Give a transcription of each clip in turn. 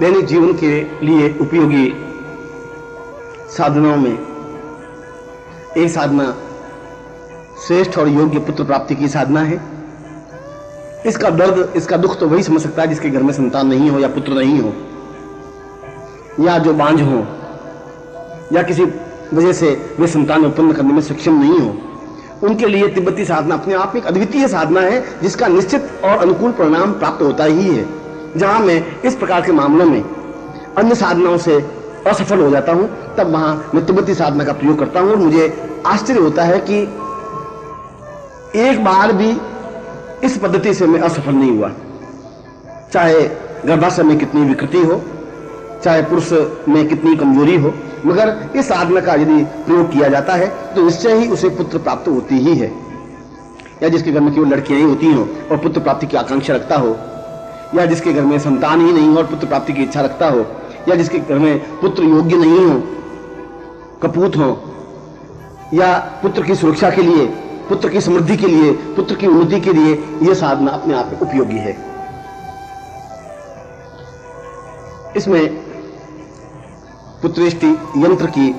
दैनिक जीवन के लिए उपयोगी साधनाओं में एक साधना श्रेष्ठ और योग्य पुत्र प्राप्ति की साधना है। इसका दर्द, इसका दुख तो वही समझ सकता है जिसके घर में संतान नहीं हो या पुत्र नहीं हो, या जो बांझ हो, या किसी वजह से वे संतान उत्पन्न करने में सक्षम नहीं हो। उनके लिए तिब्बती साधना अपने आप में एक अद्वितीय साधना है जिसका निश्चित और अनुकूल परिणाम प्राप्त होता ही है। जहां मैं इस प्रकार के मामलों में अन्य साधनाओं से असफल हो जाता हूं, तब वहां मैं तिब्बती साधना का प्रयोग करता हूं और मुझे आश्चर्य होता है कि एक बार भी इस पद्धति से मैं असफल नहीं हुआ। चाहे गर्भाशय में कितनी विकृति हो, चाहे पुरुष में कितनी कमजोरी हो, मगर इस साधना का यदि प्रयोग किया जाता है तो निश्चय ही उसे पुत्र प्राप्त होती ही है। या जिसके घर में केवल लड़कियां ही होती हो और पुत्र प्राप्ति की आकांक्षा रखता हो, या जिसके घर में संतान ही नहीं हो और पुत्र प्राप्ति की इच्छा रखता हो, या जिसके घर में पुत्र योग्य नहीं हो, कपूत हो, या पुत्र की सुरक्षा के लिए, पुत्र की समृद्धि के लिए, पुत्र की उन्नति के लिए यह साधना अपने आप में उपयोगी है। इसमें पुत्रेष्टि यंत्र की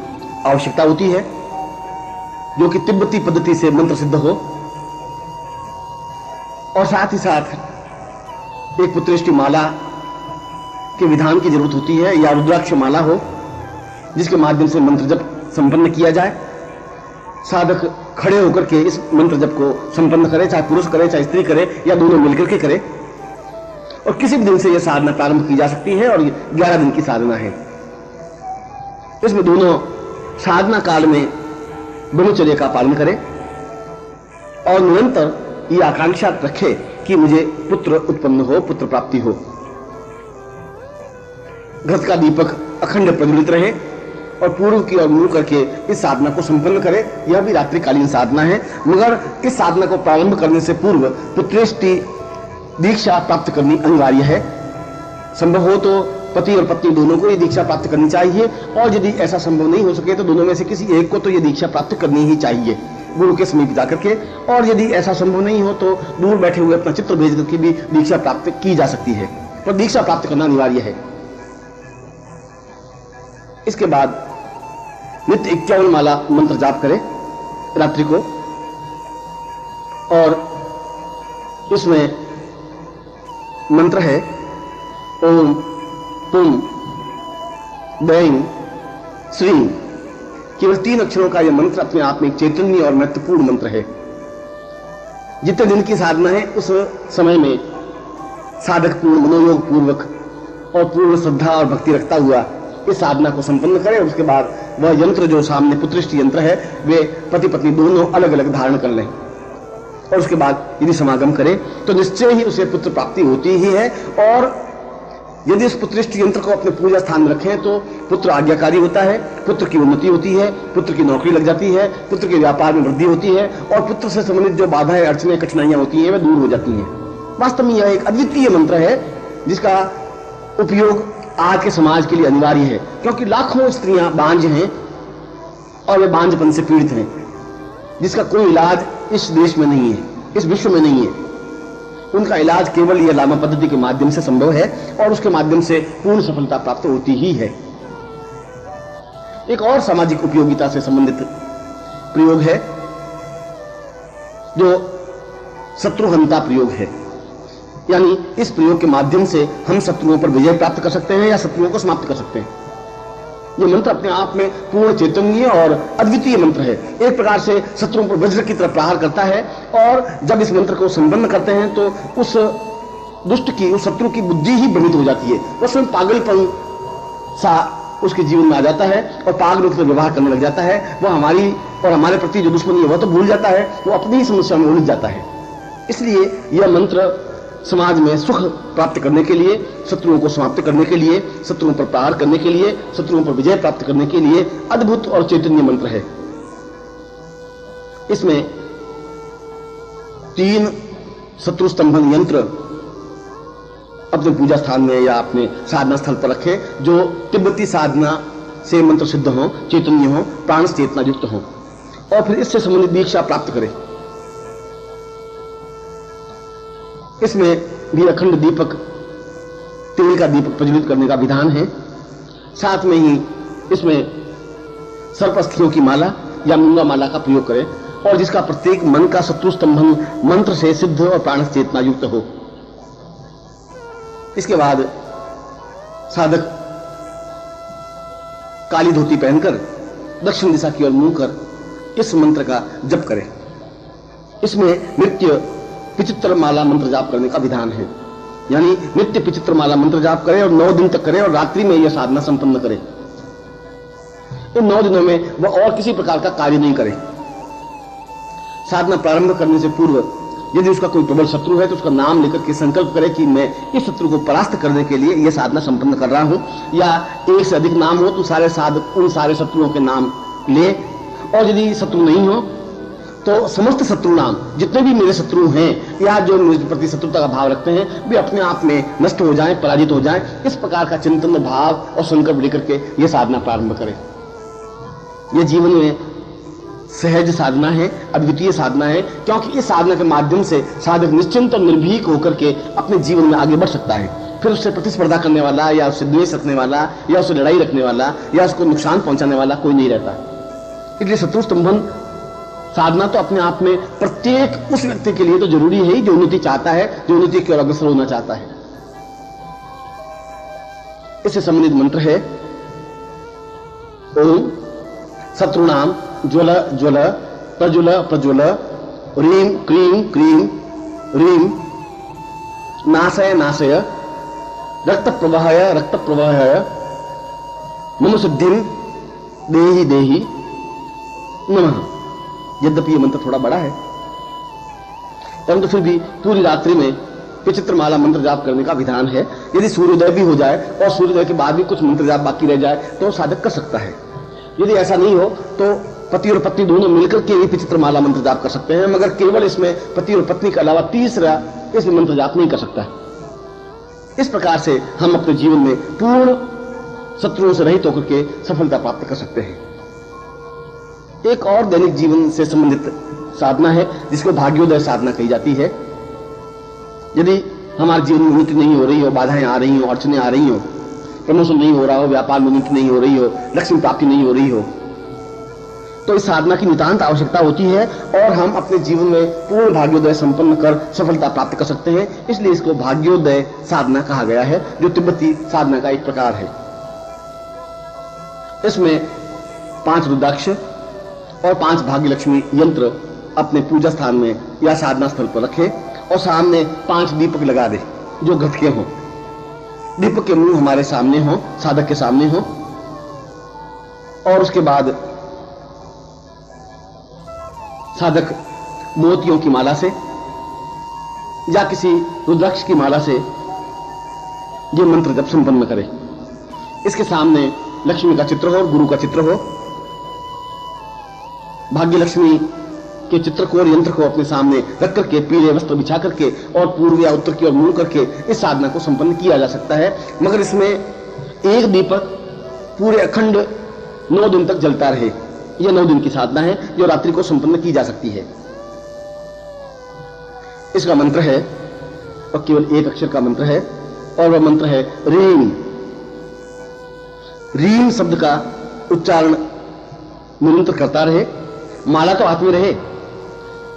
आवश्यकता होती है जो कि तिब्बती पद्धति से मंत्र सिद्ध हो, और साथ ही साथ एक पुत्रेष्टि माला के विधान की जरूरत होती है, या रुद्राक्ष माला हो जिसके माध्यम से मंत्र जप संपन्न किया जाए। साधक खड़े होकर के इस मंत्र जप को संपन्न करे, चाहे पुरुष करे चाहे स्त्री करे या दोनों मिलकर के करे, और किसी भी दिन से यह साधना प्रारंभ की जा सकती है और 11 दिन की साधना है। इसमें दोनों साधना काल में ब्रह्मचर्य का पालन करें और निरंतर ये आकांक्षा रखे कि मुझे पुत्र उत्पन्न हो, पुत्र प्राप्ति हो। घृत का दीपक अखंड प्रज्वलित रहे और पूर्व की ओर मुंह करके इस साधना को संपन्न करे। यह भी रात्रिकालीन साधना है, मगर इस साधना को प्रारंभ करने से पूर्व पुत्रेष्टि दीक्षा प्राप्त करनी अनिवार्य है। संभव हो तो पति और पत्नी दोनों को ये दीक्षा प्राप्त करनी चाहिए, और यदि ऐसा संभव नहीं हो सके तो दोनों में से किसी एक को तो ये दीक्षा प्राप्त करनी ही चाहिए गुरु के समीप जाकर के। और यदि ऐसा संभव नहीं हो तो दूर बैठे हुए अपना चित्र भेज करके भी दीक्षा प्राप्त की जा सकती है, पर दीक्षा प्राप्त करना अनिवार्य है। इसके बाद नित्य 51 माला मंत्र जाप करें रात्रि को, और इसमें मंत्र है ओम पुम बैं श्रीं। केवल 3 अक्षरों का यह मंत्र अपने आप में एक चैतन्य और महत्वपूर्ण मंत्र है। जितने दिन की साधना है उस समय में साधक पूर्ण मनोयोग पूर्वक और पूर्ण श्रद्धा और भक्ति रखता हुआ इस साधना को संपन्न करे। उसके बाद वह यंत्र जो सामने पुत्रेष्टि यंत्र है वे पति पत्नी दोनों अलग अलग धारण कर लें, और उसके बाद यदि समागम करे तो निश्चय ही उसे पुत्र प्राप्ति होती ही है। और यदि इस पुत्रेष्टि यंत्र को अपने पूजा स्थान में रखें तो पुत्र आज्ञाकारी होता है, पुत्र की उन्नति होती है, पुत्र की नौकरी लग जाती है, पुत्र के व्यापार में वृद्धि होती है, और पुत्र से संबंधित जो बाधाएं, अड़चने, कठिनाइयां होती हैं वे दूर हो जाती हैं। वास्तव में यह एक अद्वितीय मंत्र है जिसका उपयोग आज के समाज के लिए अनिवार्य है, क्योंकि लाखों स्त्रियां बांझ हैं और वे बांझपन से पीड़ित हैं, जिसका कोई इलाज इस देश में नहीं है, इस विश्व में नहीं है। उनका इलाज केवल यह लामा पद्धति के माध्यम से संभव है, और उसके माध्यम से पूर्ण सफलता प्राप्त होती ही है। एक और सामाजिक उपयोगिता से संबंधित प्रयोग है जो शत्रुहंता प्रयोग है, यानी इस प्रयोग के माध्यम से हम शत्रुओं पर विजय प्राप्त कर सकते हैं या शत्रुओं को समाप्त कर सकते हैं। यह मंत्र अपने आप में पूर्ण चैतन्य और अद्वितीय मंत्र है। एक प्रकार से शत्रुओं पर वज्र की तरह प्रहार करता है, और जब इस मंत्र को संपन्न करते हैं तो उस दुष्ट की, उस शत्रु की बुद्धि ही भ्रमित हो जाती है। वह स्वयं पागलपन सा उसके जीवन में आ जाता है और पागल से व्यवहार करने लग जाता है। वह हमारी और हमारे प्रति जो दुश्मनी है वह तो भूल जाता है, वो अपनी ही समस्या में उलझ जाता है। इसलिए यह मंत्र समाज में सुख प्राप्त करने के लिए, शत्रुओं को समाप्त करने के लिए, शत्रुओं पर प्रहार करने के लिए, शत्रुओं पर विजय प्राप्त करने के लिए अद्भुत और चैतन्य मंत्र है। इसमें 3 शत्रु स्तंभन यंत्र अपने पूजा स्थान में या अपने साधना स्थल पर रखें जो तिब्बती साधना से मंत्र सिद्ध हो, चैतन्य हो, प्राण चेतना युक्त हो, और फिर इससे संबंधित दीक्षा प्राप्त करें। इसमें भी अखंड दीपक तेल का दीपक प्रज्वलित करने का विधान है। साथ में ही इसमें सर्पस्थियों की माला या मूंगा माला का प्रयोग करें और जिसका प्रत्येक मन का शत्रु स्तंभन मंत्र से सिद्ध और प्राण चेतना युक्त हो। इसके बाद साधक काली धोती पहनकर दक्षिण दिशा की ओर मुंह कर इस मंत्र का जप करें। इसमें नित्य पिचित्र माला मंत्र जाप करने का विधान है, यानी नित्य पिचित्र माला मंत्र जाप करें और 9 दिन तक करें और रात्रि में यह साधना संपन्न करें। इन 9 दिनों में वह और किसी प्रकार का कार्य नहीं करे। साधना प्रारंभ करने से पूर्व यदि उसका कोई प्रबल शत्रु है तो उसका नाम लेकर के संकल्प करे कि मैं इस शत्रु को परास्त करने के लिए यह साधना संपन्न कर रहा हूं, या एक से अधिक नाम हो तो सारे साधक उन सारे शत्रुओं के नाम ले, और यदि शत्रु नहीं हो तो समस्त शत्रु नाम जितने भी मेरे शत्रु हैं या जो मेरे प्रति शत्रुता का भाव रखते हैं वे अपने आप में नष्ट हो जाएं, पराजित हो जाएं। इस प्रकार का चिंतन भाव और संकल्प लेकर के यह साधना प्रारंभ करें। यह जीवन में सहज साधना है, अद्वितीय साधना है, क्योंकि इस साधना के माध्यम से साधक निश्चिंत और निर्भीक होकर के अपने जीवन में आगे बढ़ सकता है। फिर उससे प्रतिस्पर्धा करने वाला या उससे द्वेष रखने वाला या उससे लड़ाई रखने वाला या उसको नुकसान पहुंचाने वाला कोई नहीं रहता। इसलिए शत्रु स्तंभन साधना तो अपने आप में प्रत्येक उस व्यक्ति के लिए तो जरूरी है ही जो उन्नति चाहता है, जो उन्नति की ओर अग्रसर होना चाहता है। इससे संबंधित मंत्र है ओम शत्रुनाम ज्वल ज्वल प्रज्वल प्रज्वल ह्रीं क्रीं क्रीं ह्रीं नाशय नाशय रक्त प्रवाहय रक्त प्रवाहय मम सिद्धिं देहि देहि नमः। यद्यपि यह मंत्र थोड़ा बड़ा है परंतु फिर भी पूरी रात्रि में विचित्र माला मंत्र जाप करने का विधान है। यदि सूर्योदय भी हो जाए और सूर्योदय के बाद भी कुछ मंत्र जाप बाकी रह जाए तो साधक कर सकता है। यदि ऐसा नहीं हो तो पति और पत्नी दोनों मिलकर के भी विचित्र माला मंत्र जाप कर सकते हैं, मगर केवल इसमें पति और पत्नी के अलावा तीसरा इसमें मंत्र जाप नहीं कर सकता। इस प्रकार से हम अपने जीवन में पूर्ण शत्रुओं से रहित होकर के सफलता प्राप्त कर सकते हैं। एक और दैनिक जीवन से संबंधित साधना है जिसको भाग्योदय साधना कही जाती है। यदि हमारे जीवन में उन्नति नहीं हो रही हो, बाधाएं आ रही हो, अड़चने आ रही हो, प्रमोशन नहीं हो रहा हो, व्यापार में उन्नति नहीं हो रही हो, लक्ष्मी प्राप्ति नहीं हो रही हो, तो इस साधना की नितांत आवश्यकता होती है और हम अपने जीवन में पूर्ण भाग्योदय संपन्न कर सफलता प्राप्त कर सकते हैं। इसलिए इसको भाग्योदय साधना कहा गया है, जो तिब्बती साधना का एक प्रकार है। इसमें 5 रुद्राक्ष और 5 भाग्य लक्ष्मी यंत्र अपने पूजा स्थान में या साधना स्थल पर रखे और सामने 5 दीपक लगा दे जो घट के हों। दीपक के मुंह हमारे सामने हो, साधक के सामने हो, और उसके बाद साधक मोतियों की माला से या किसी रुद्राक्ष की माला से यह मंत्र जप संपन्न करे। इसके सामने लक्ष्मी का चित्र हो और गुरु का चित्र हो। भाग्य लक्ष्मी के चित्र को और यंत्र को अपने सामने रख करके पीले वस्त्र बिछा करके और पूर्व या उत्तर की ओर मुंह करके इस साधना को संपन्न किया जा सकता है, मगर इसमें एक दीपक पूरे अखंड 9 दिन तक जलता रहे। यह 9 दिन की साधना है जो रात्रि को संपन्न की जा सकती है। इसका मंत्र है और केवल एक अक्षर का मंत्र है और वह मंत्र है रीम। रीम शब्द का उच्चारण निरंतर करता रहे। माला तो हाथ में रहे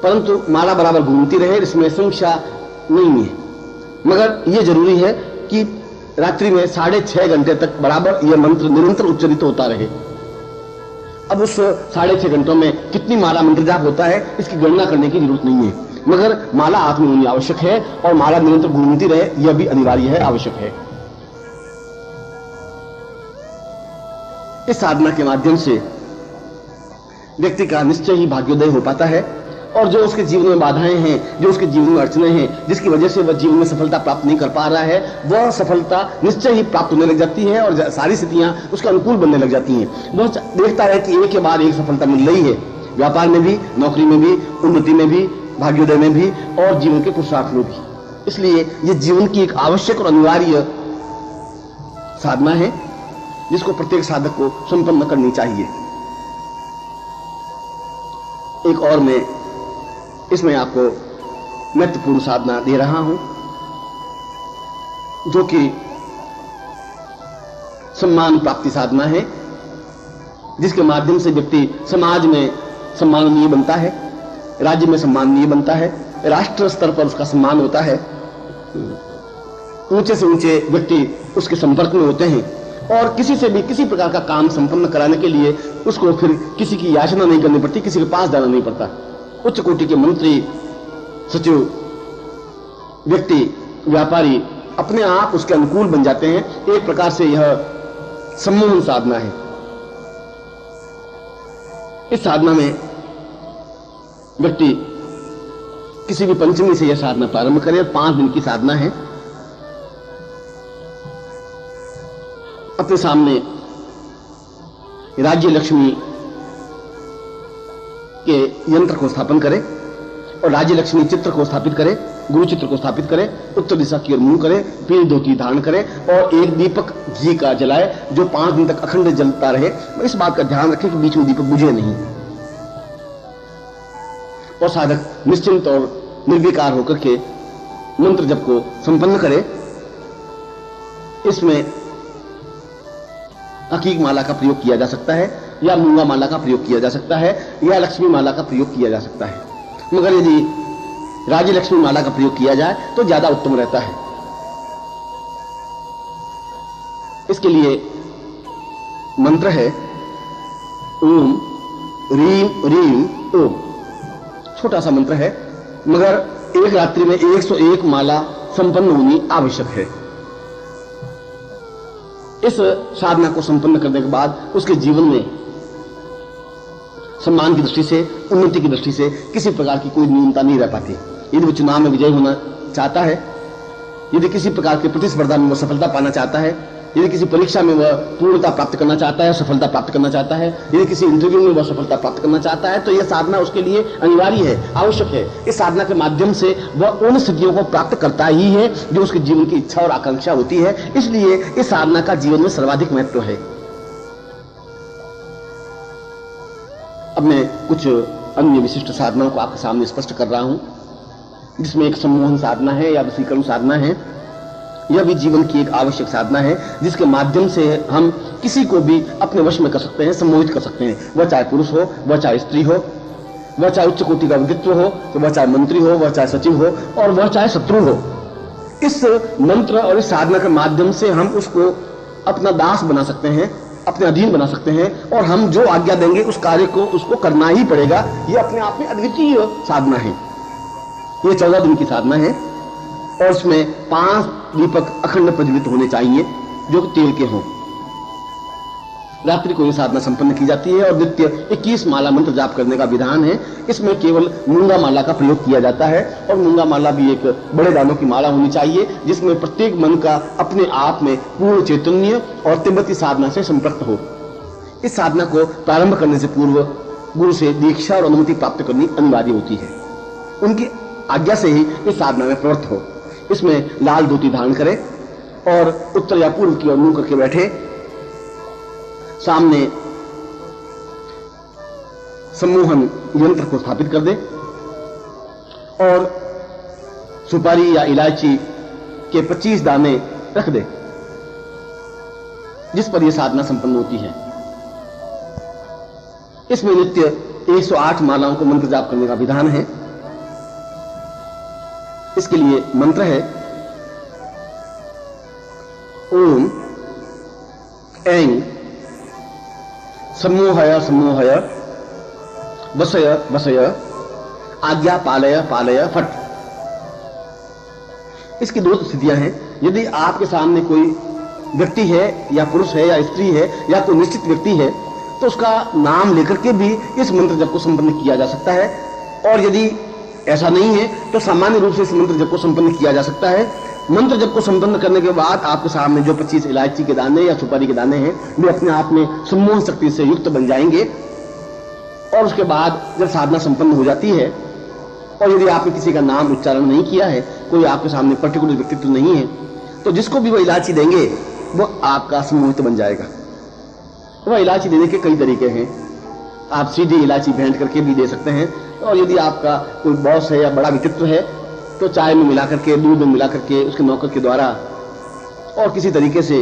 परंतु माला बराबर घूमती रहे, इसमें संख्या नहीं है, मगर यह जरूरी है कि रात्रि में 6.5 घंटे तक बराबर यह मंत्र निरंतर उच्चारित होता रहे। अब उस 6.5 घंटों में कितनी माला मंत्र जाप होता है इसकी गणना करने की जरूरत नहीं है, मगर माला हाथ में होनी आवश्यक है और माला निरंतर घूमती रहे यह भी अनिवार्य है, आवश्यक है। इस साधना के माध्यम से व्यक्ति का निश्चय ही भाग्योदय हो पाता है और जो उसके जीवन में बाधाएं हैं, जो उसके जीवन में अड़चने हैं, जिसकी वजह से वह जीवन में सफलता प्राप्त नहीं कर पा रहा है, वह सफलता निश्चय ही प्राप्त होने लग जाती है और सारी स्थितियां उसके अनुकूल बनने लग जाती हैं। वह देखता है कि एक के बाद एक सफलता मिल रही है, व्यापार में भी, नौकरी में भी, उन्नति में भी, भाग्योदय में भी और जीवन के पुरुषार्थ में भी। इसलिए यह जीवन की एक आवश्यक और अनिवार्य साधना है जिसको प्रत्येक साधक को संपन्न करनी चाहिए। एक और मैं इसमें आपको महत्वपूर्ण साधना दे रहा हूं जो कि सम्मान प्राप्ति साधना है, जिसके माध्यम से व्यक्ति समाज में सम्माननीय बनता है, राज्य में सम्माननीय बनता है, राष्ट्र स्तर पर उसका सम्मान होता है, ऊंचे से ऊंचे व्यक्ति उसके संपर्क में होते हैं और किसी से भी किसी प्रकार का काम संपन्न कराने के लिए उसको फिर किसी की याचना नहीं करनी पड़ती, किसी के पास जाना नहीं पड़ता। उच्च कोटि के मंत्री, सचिव, व्यक्ति, व्यापारी अपने आप उसके अनुकूल बन जाते हैं। एक प्रकार से यह सम्मोहन साधना है। इस साधना में व्यक्ति किसी भी पंचमी से यह साधना प्रारंभ करे। 5 दिन की साधना है। अपने सामने राज्य लक्ष्मी के यंत्र को स्थापन करें और राज्य लक्ष्मी चित्र को स्थापित करें, गुरु चित्र को स्थापित करें, उत्तर दिशा की ओर मुंह करें, पीली धोती धारण करें और एक दीपक घी का जलाए जो 5 दिन तक अखंड जलता रहे। इस बात का ध्यान रखें कि बीच में दीपक बुझे नहीं और साधक निश्चिंत और निर्विकार होकर के मंत्र जप को संपन्न करे। इसमें हकीक माला का प्रयोग किया जा सकता है या मूंगा माला का प्रयोग किया जा सकता है या लक्ष्मी माला का प्रयोग किया जा सकता है, मगर यदि राज्य लक्ष्मी माला का प्रयोग किया जाए तो ज्यादा उत्तम रहता है। इसके लिए मंत्र है ओम रीम रीम ओम। छोटा सा मंत्र है मगर एक रात्रि में 101 माला संपन्न होनी आवश्यक है। इस साधना को संपन्न करने के बाद उसके जीवन में सम्मान की दृष्टि से, उन्नति की दृष्टि से किसी प्रकार की कोई न्यूनता नहीं रह पाती। यदि वो चुनाव में विजयी होना चाहता है, यदि किसी प्रकार की प्रतिस्पर्धा में वो सफलता पाना चाहता है, यदि किसी परीक्षा में वह पूर्णता प्राप्त करना चाहता है, सफलता प्राप्त करना चाहता है, यदि किसी इंटरव्यू में वह सफलता प्राप्त करना चाहता है, तो यह साधना उसके लिए अनिवार्य है, आवश्यक है। इस साधना के माध्यम से वह उन स्थितियों को प्राप्त करता ही है जो उसके जीवन की इच्छा और आकांक्षा होती है। इसलिए इस साधना का जीवन में सर्वाधिक महत्व है। अब मैं कुछ अन्य विशिष्ट साधनाओं को आपके सामने स्पष्ट कर रहा हूं, जिसमें एक सम्मोहन साधना है या वशीकरण साधना है। यह भी जीवन की एक आवश्यक साधना है जिसके माध्यम से हम किसी को भी अपने वश में कर सकते हैं, सम्मोहित कर सकते हैं। वह चाहे पुरुष हो, वह चाहे स्त्री हो, वह चाहे उच्च कोटि का व्यक्तित्व हो, तो वह चाहे मंत्री हो, वह चाहे सचिव हो और वह चाहे शत्रु हो। इस मंत्र और इस साधना के माध्यम से हम उसको अपना दास बना सकते हैं, अपने अधीन बना सकते हैं और हम जो आज्ञा देंगे उस कार्य को उसको करना ही पड़ेगा। यह अपने आप में अद्वितीय साधना है। यह 14 दिन की साधना है और इसमें 5 दीपक अखंड प्रज्वलित होने चाहिए जो तेल के हों। रात्रि को यह साधना संपन्न की जाती है और नित्य 21 माला मंत्र जाप करने का विधान है। इसमें केवल मूंगा माला का प्रयोग किया जाता है और मूंगा माला भी एक बड़े दानों की माला होनी चाहिए जिसमें प्रत्येक मन का अपने आप में पूर्ण चैतन्य और तिब्बती साधना से संपर्क हो। इस साधना को प्रारंभ करने से पूर्व गुरु से दीक्षा और अनुमति प्राप्त करनी अनिवार्य होती है। उनकी आज्ञा से ही इस साधना में प्रवृत्त हो। इसमें लाल धोती धारण करें और उत्तर या पूर्व की ओर मुंह करके बैठे, सामने सम्मोहन यंत्र को स्थापित कर दे और सुपारी या इलायची के 25 दाने रख दे जिस पर यह साधना संपन्न होती है। इसमें नित्य 108 मालाओं को मंत्र जाप करने का विधान है। इसके लिए मंत्र है ओम ऐं सम्मोहय सम्मोहय वसय वसय आज्ञा पालय पालय फट। इसकी 2 स्थितियां हैं। यदि आपके सामने कोई व्यक्ति है या पुरुष है या स्त्री है या कोई निश्चित व्यक्ति है तो उसका नाम लेकर के भी इस मंत्र जप को संपन्न किया जा सकता है और यदि ऐसा नहीं है तो सामान्य रूप से इस मंत्र जप को संपन्न किया जा सकता है। मंत्र जप को संपन्न करने के बाद आपके सामने जो 25 इलायची के दाने या सुपारी के दाने हैं वे अपने आप में सम्मोहन शक्ति से युक्त बन जाएंगे और उसके बाद जब साधना संपन्न हो जाती है और यदि आपने किसी का नाम उच्चारण नहीं किया है, कोई आपके सामने पर्टिकुलर व्यक्तित्व नहीं है, तो जिसको भी वह इलायची देंगे वो आपका सम्मोहित बन जाएगा। वह इलायची देने के कई तरीके हैं। आप सीधी इलायची भेंट करके भी दे सकते हैं और यदि आपका कोई बॉस है या बड़ा व्यक्तित्व है तो चाय में मिला करके, दूध में मिला करके, उसके नौकर के द्वारा और किसी तरीके से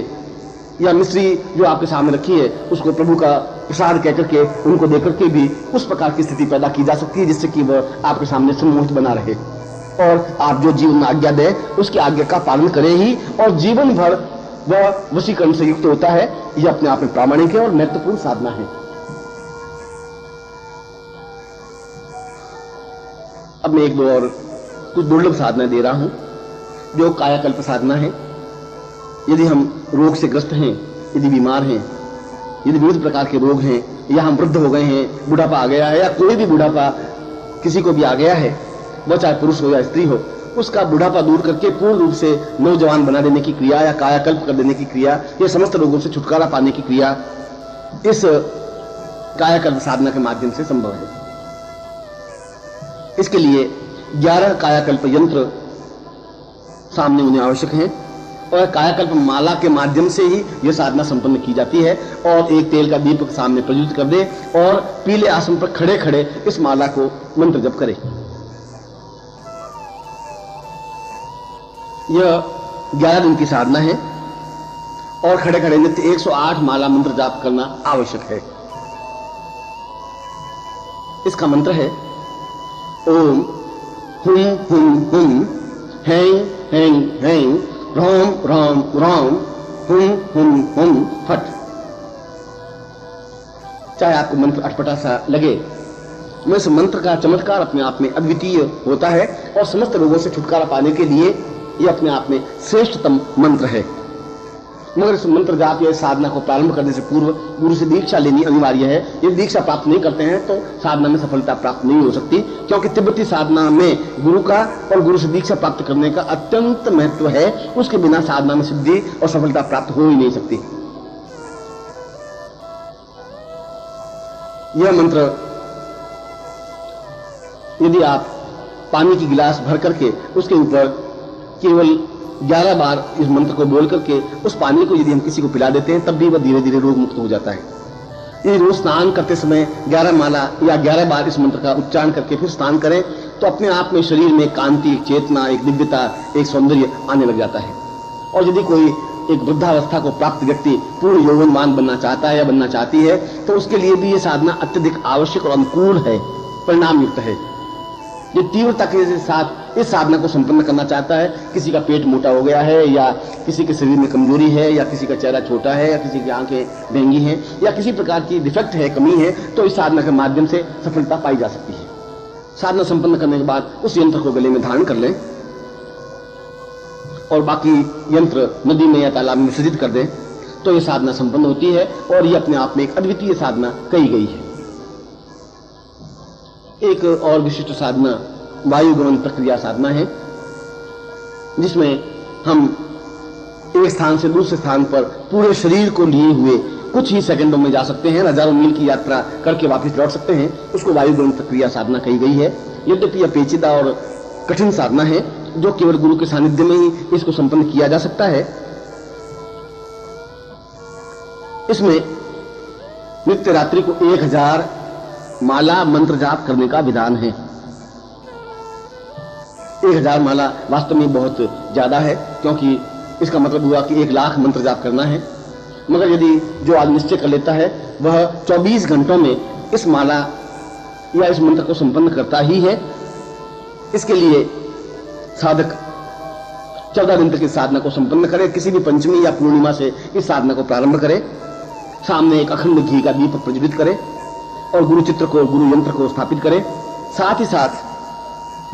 या मिश्री जो आपके सामने रखी है उसको प्रभु का प्रसाद कह करके उनको देकर के भी उस प्रकार की स्थिति पैदा की जा सकती है जिससे कि वह आपके सामने सम्मोहित बना रहे और आप जो जीवन में आज्ञा दे उसकी आज्ञा का पालन करे ही और जीवन भर वह वशीकरण से युक्त होता है। यह अपने आप में प्रामाणिक है और महत्वपूर्ण साधना है। अब मैं एक दो और कुछ दुर्लभ साधना दे रहा हूं जो कायाकल्प साधना है। यदि हम रोग से ग्रस्त हैं, यदि बीमार हैं, यदि विविध प्रकार के रोग हैं या हम वृद्ध हो गए हैं, बुढ़ापा आ गया है या कोई भी बुढ़ापा किसी को भी आ गया है, वह चाहे पुरुष हो या स्त्री हो, उसका बुढ़ापा दूर करके पूर्ण रूप से नौजवान बना देने की क्रिया या कायाकल्प कर देने की क्रिया या समस्त रोगों से छुटकारा पाने की क्रिया इस कायाकल्प साधना के माध्यम से संभव है। इसके लिए 11 कायाकल्प यंत्र सामने होने आवश्यक हैं और कायाकल्प माला के माध्यम से ही यह साधना संपन्न की जाती है। और एक तेल का दीपक सामने प्रज्वलित कर दे और पीले आसन पर खड़े खड़े इस माला को मंत्र जप करे। यह 11 दिन की साधना है और खड़े खड़े नित्य 108 माला मंत्र जाप करना आवश्यक है। इसका मंत्र है ओम हुम हुम हुम hang hang hang Ram Ram Ram हुम हुम हुम फट। चाहे आपको मंत्र अटपटा सा लगे, मैं इस मंत्र का चमत्कार अपने आप में अद्वितीय होता है और समस्त रोगों से छुटकारा पाने के लिए यह अपने आप में श्रेष्ठतम मंत्र है। मगर इस मंत्र जाप या साधना को प्रारंभ करने से पूर्व गुरु से दीक्षा लेनी अनिवार्य है। यदि दीक्षा प्राप्त नहीं करते हैं तो साधना में सफलता प्राप्त नहीं हो सकती, क्योंकि तिब्बती साधना में गुरु का और गुरु से दीक्षा प्राप्त करने का अत्यंत महत्व है। उसके बिना साधना में सिद्धि और सफलता प्राप्त हो ही नहीं सकती। यह मंत्र यदि आप पानी की गिलास भर करके उसके ऊपर केवल 11 बार इस मंत्र को बोल करके उस पानी को यदि हम किसी को पिला देते हैं तब भी वह धीरे धीरे रोग मुक्त हो जाता है। यदि रोज स्नान करते समय 11 माला या 11 बार इस मंत्र का उच्चारण करके फिर स्नान करें तो अपने आप में शरीर में कांति, एक चेतना, एक दिव्यता, एक सौंदर्य आने लग जाता है। और यदि कोई एक वृद्धावस्था को प्राप्त व्यक्ति पूर्ण यौवनवान बनना चाहता है या बनना चाहती है तो उसके लिए भी यह साधना अत्यधिक आवश्यक और अनुकूल है, परिणाम युक्त है। जो तीव्रता के साथ इस साधना को संपन्न करना चाहता है, किसी का पेट मोटा हो गया है या किसी के शरीर में कमजोरी है या किसी का चेहरा छोटा है या किसी की आंखें डेंगी हैं या किसी प्रकार की डिफेक्ट है, कमी है, तो इस साधना के माध्यम से सफलता पाई जा सकती है। साधना संपन्न करने के बाद उस यंत्र को गले में धारण कर लें और बाकी यंत्र नदी में या तालाब में विसर्जित कर दें तो यह साधना संपन्न होती है और यह अपने आप में एक अद्वितीय साधना कही गई है। एक और विशिष्ट साधना वायुगमन प्रक्रिया साधना है, जिसमें हम एक स्थान से दूसरे स्थान पर पूरे शरीर को लिए हुए कुछ ही सेकंडों में जा सकते हैं, हजारों मील की यात्रा करके वापस लौट सकते हैं। उसको वायुगमन प्रक्रिया साधना कही गई है। यद्यपि यह पेचीदा और कठिन साधना है जो केवल गुरु के सानिध्य में ही इसको संपन्न किया जा सकता है। इसमें नित्य रात्रि को 1000 माला मंत्र जाप करने का विधान है। 1000 माला वास्तव में बहुत ज्यादा है, क्योंकि इसका मतलब हुआ कि 1 लाख मंत्र जाप करना है। मगर यदि जो आदमी निश्चय कर लेता है वह 24 घंटों में इस माला या इस मंत्र को संपन्न करता ही है। इसके लिए साधक 14 दिन तक इस साधना को संपन्न करे। किसी भी पंचमी या पूर्णिमा से इस साधना को प्रारंभ करे, सामने एक अखंड घी का दीपक प्रज्वलित करे और गुरु चित्र को, गुरु यंत्र को स्थापित करे। साथ ही साथ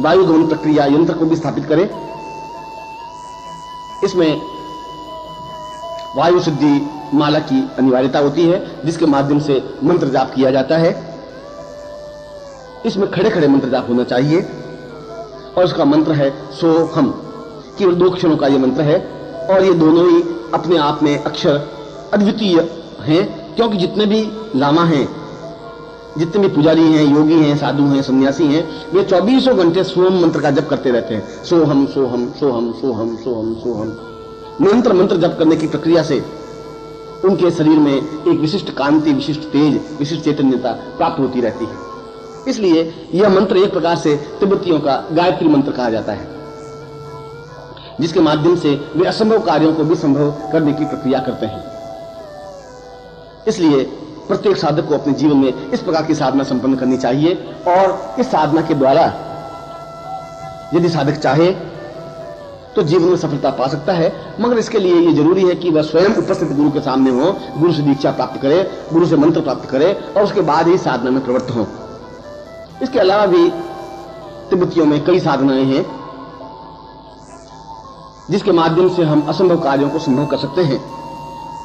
वायुगमन प्रक्रिया यंत्र को भी स्थापित करे। इसमें वायु सिद्धि माला की अनिवार्यता होती है, जिसके माध्यम से मंत्र जाप किया जाता है। इसमें खड़े खड़े मंत्र जाप होना चाहिए और इसका मंत्र है सो हम। केवल 2 अक्षरों का यह मंत्र है और ये दोनों ही अपने आप में अक्षर अद्वितीय हैं, क्योंकि जितने भी लामा हैं, जितने भी पुजारी हैं, योगी हैं, साधु हैं, सन्यासी हैं, वे 24 घंटे सोम मंत्र का जप करते रहते हैं। सोहम सोहम सोहम सोहम सोहम सोहम। निरंतर मंत्र जप करने की प्रक्रिया से उनके शरीर में एक विशिष्ट कांति, विशिष्ट तेज, विशिष्ट चैतन्यता प्राप्त होती रहती है। इसलिए यह मंत्र एक प्रकार से तिब्बतियों का गायत्री मंत्र कहा जाता है, जिसके माध्यम से वे असंभव कार्यों को भी संभव करने की प्रक्रिया करते हैं। इसलिए प्रत्येक साधक को अपने जीवन में इस प्रकार की साधना संपन्न करनी चाहिए और इस साधना के द्वारा यदि साधक चाहे तो जीवन में सफलता पा सकता है, मगर इसके लिए यह जरूरी है कि वह स्वयं उपस्थित गुरु के सामने हो, गुरु से दीक्षा प्राप्त करे, गुरु से मंत्र प्राप्त करे और उसके बाद ही साधना में प्रवृत्त हो। इसके अलावा भी तिब्बतियों में कई साधनाएं हैं जिसके माध्यम से हम असंभव कार्यों को संभव कर सकते हैं।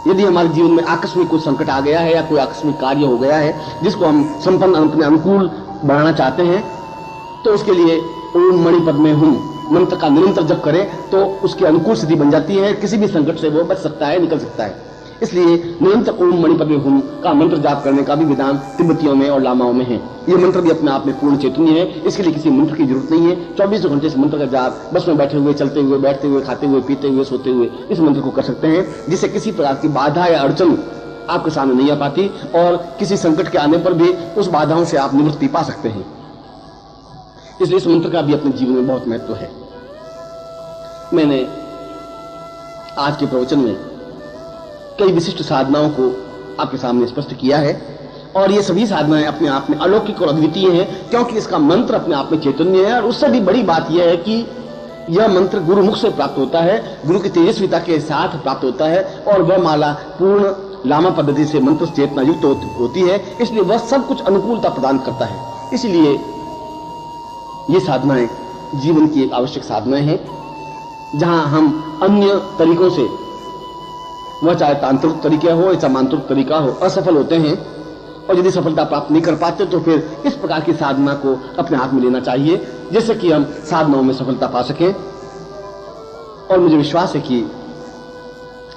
यदि हमारे जीवन में आकस्मिक कोई संकट आ गया है या कोई आकस्मिक कार्य हो गया है जिसको हम संपन्न अपने अनुकूल बनाना चाहते हैं, तो उसके लिए ओम मणि पद्मे हुम मंत्र का निरंतर जप करें तो उसकी अनुकूल स्थिति बन जाती है, किसी भी संकट से वो बच सकता है, निकल सकता है। इसलिए निरंतर ओम मणि पद्मे हुम का मंत्र जाप करने का भी विधान तिब्बतियों में और लामाओं में है। ये मंत्र भी अपने आप में पूर्ण चैतन्य है, इसके लिए किसी मंत्र की जरूरत नहीं है। 24 घंटे इस मंत्र का जाप बस में बैठे हुए, चलते हुए, बैठते हुए, खाते हुए, पीते हुए, सोते हुए इस मंत्र को कर सकते हैं, जिससे किसी प्रकार की बाधा या अड़चन आपके सामने नहीं आ पाती और किसी संकट के आने पर भी उस बाधाओं से आप निवृत्ति पा सकते हैं। इसलिए इस मंत्र का भी अपने जीवन में बहुत महत्व है। मैंने आज के प्रवचन में कई विशिष्ट साधनाओं को आपके सामने स्पष्ट किया है और ये सभी साधनाएं अपने आप में अलौकिक और अद्वितीय हैं, क्योंकि इसका मंत्र अपने आप में चैतन्य है। और उससे भी बड़ी बात यह है कि यह मंत्र गुरुमुख से प्राप्त होता है, गुरु की तेजस्विता के साथ प्राप्त होता है और वह माला पूर्ण लामा पद्धति से मंत्र चेतना युक्त होती है, इसलिए वह सब कुछ अनुकूलता प्रदान करता है। इसलिए ये साधनाएं जीवन की एक आवश्यक साधनाएं हैं, जहां हम अन्य तरीकों से, वह चाहे तांत्रिक तरीका हो या चाहे मांत्रिक तरीका हो, असफल होते हैं और यदि सफलता प्राप्त नहीं कर पाते तो फिर इस प्रकार की साधना को अपने हाथ में लेना चाहिए, जिससे कि हम साधनाओं में सफलता पा सकें। और मुझे विश्वास है कि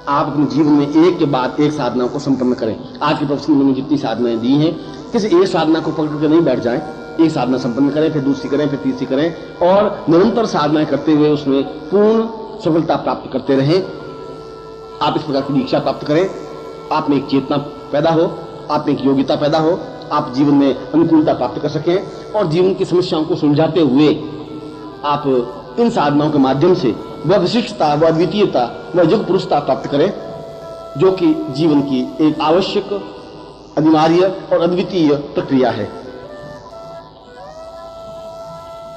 आप अपने जीवन में एक के बाद एक साधना को संपन्न करें। आज के प्रवचन में मैंने जितनी साधनाएं दी हैं, किसी एक साधना को पकड़ कर नहीं बैठ जाएं, एक साधना संपन्न करें, फिर दूसरी करें, फिर तीसरी करें और निरंतर साधनाएं करते हुए उसमें पूर्ण सफलता प्राप्त करते रहें। आप इस प्रकार की दीक्षा प्राप्त करें, आप में एक चेतना पैदा हो, आप में एक योग्यता पैदा हो, आप जीवन में अनुकूलता प्राप्त कर सकें और जीवन की समस्याओं को सुलझाते हुए आप इन साधनाओं के माध्यम से वह विशिष्टता, वह अद्वितीयता, वह युग पुरुषता प्राप्त करें जो कि जीवन की एक आवश्यक, अनिवार्य और अद्वितीय प्रक्रिया है।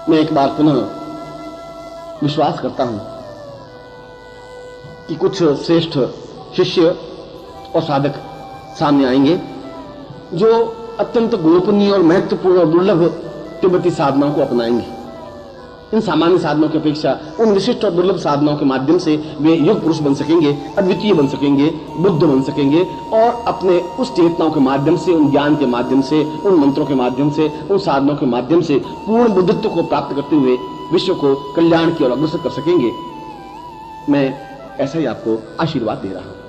मैं एक बार पुनः विश्वास करता हूं कि कुछ श्रेष्ठ शिष्य और साधक सामने आएंगे जो अत्यंत गोपनीय और महत्वपूर्ण और दुर्लभ तिब्बती साधनाओं को अपनाएंगे। इन सामान्य साधनों की अपेक्षा उन विशिष्ट और दुर्लभ साधनाओं के माध्यम से वे युग पुरुष बन सकेंगे, अद्वितीय बन सकेंगे, बुद्ध बन सकेंगे और अपने उस चेतनाओं के माध्यम से, उन ज्ञान के माध्यम से, उन मंत्रों के माध्यम से, उन साधनों के माध्यम से पूर्ण बुद्धत्व को प्राप्त करते हुए विश्व को कल्याण की ओर अग्रसर कर सकेंगे। मैं ऐसा ही आपको आशीर्वाद दे रहा हूं।